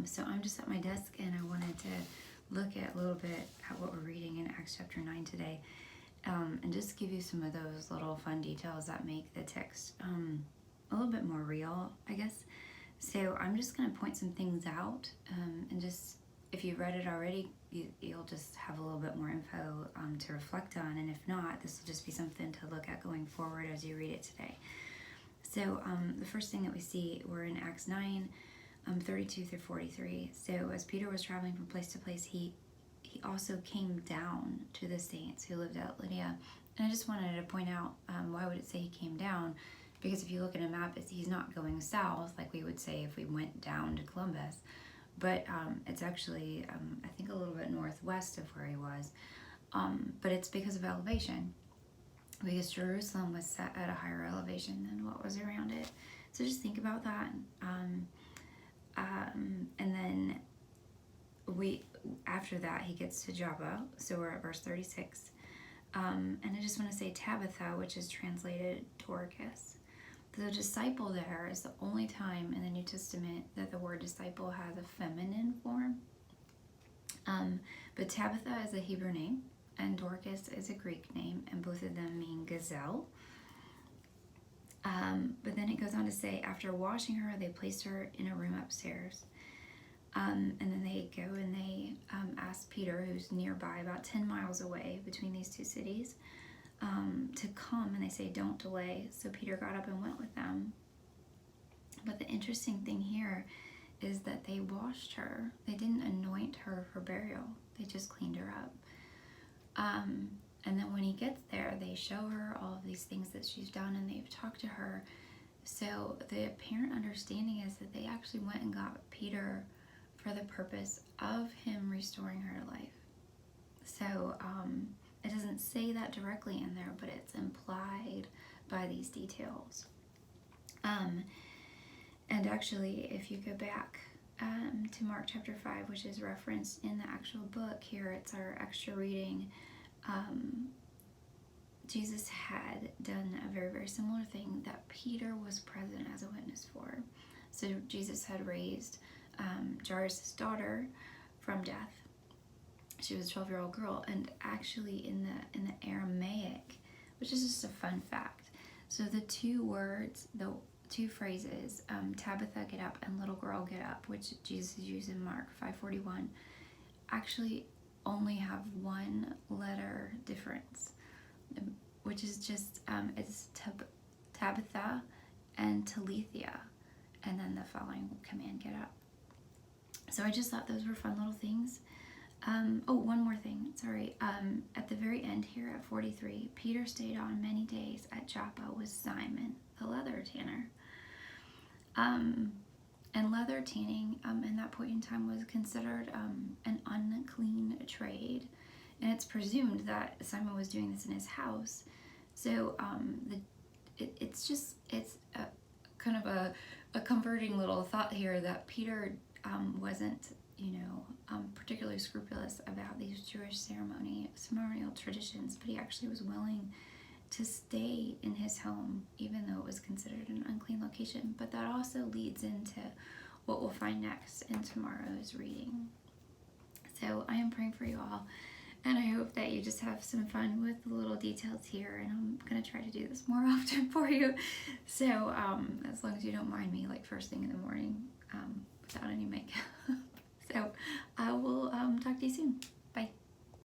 So I'm just at my desk and I wanted to look at a little bit at what we're reading in Acts chapter 9 today, and just give you some of those little fun details that make the text a little bit more real, I guess. So I'm just going to point some things out, and just, if you've read it already, you'll just have a little bit more info to reflect on, and if not, this will just be something to look at going forward as you read it today. So the first thing that we see, we're in Acts 9, 32 through 43. So as Peter was traveling from place to place, he also came down to the saints who lived at Lydia. And I just wanted to point out, why would it say he came down? Because if you look at a map, he's not going south like we would say if we went down to Columbus. But it's actually, I think, a little bit northwest of where he was. But it's because of elevation. Because Jerusalem was set at a higher elevation than what was around it. So just think about that. And then after that, he gets to Joppa. So we're at verse 36. And I just want to say Tabitha, which is translated Dorcas. The disciple there is the only time in the New Testament that the word disciple has a feminine form. But Tabitha is a Hebrew name, and Dorcas is a Greek name, and both of them mean gazelle. But then it goes on to say, after washing her, they placed her in a room upstairs. And then they go and they ask Peter, who's nearby, about 10 miles away between these two cities, to come, and they say, don't delay. So Peter got up and went with them. But the interesting thing here is that they washed her. They didn't anoint her for burial. They just cleaned her up. And then when he gets there, they show her all of these things that she's done, and they've talked to her. So the apparent understanding is that they actually went and got Peter for the purpose of him restoring her to life. So it doesn't say that directly in there, but it's implied by these details. And actually, if you go back to Mark chapter 5, which is referenced in the actual book here, it's our extra reading. Jesus had done a very, very similar thing that Peter was present as a witness for. So Jesus had raised Jairus' daughter from death. She was a 12-year-old girl, and actually in the Aramaic, which is just a fun fact. So the two words, the two phrases, Tabitha get up and little girl get up, which Jesus used in Mark 5:41, actually only have one letter difference, which is just it's Tabitha and Talithia, and then the following command, get up. So I just thought those were fun little things. One more thing, sorry. At the very end here at 43, Peter stayed on many days at Joppa with Simon, the leather tanner. And leather tanning in that point in time was considered an unclean trade. And it's presumed that Simon was doing this in his house. So it's a kind of a comforting little thought here that Peter wasn't, particularly scrupulous about these Jewish ceremonial traditions, but he actually was willing to stay in his home, even though it was considered an unclean location. But that also leads into what we'll find next in tomorrow's reading. So I am praying for you all, and I hope that you just have some fun with the little details here, and I'm going to try to do this more often for you. So as long as you don't mind me, like first thing in the morning, without any makeup.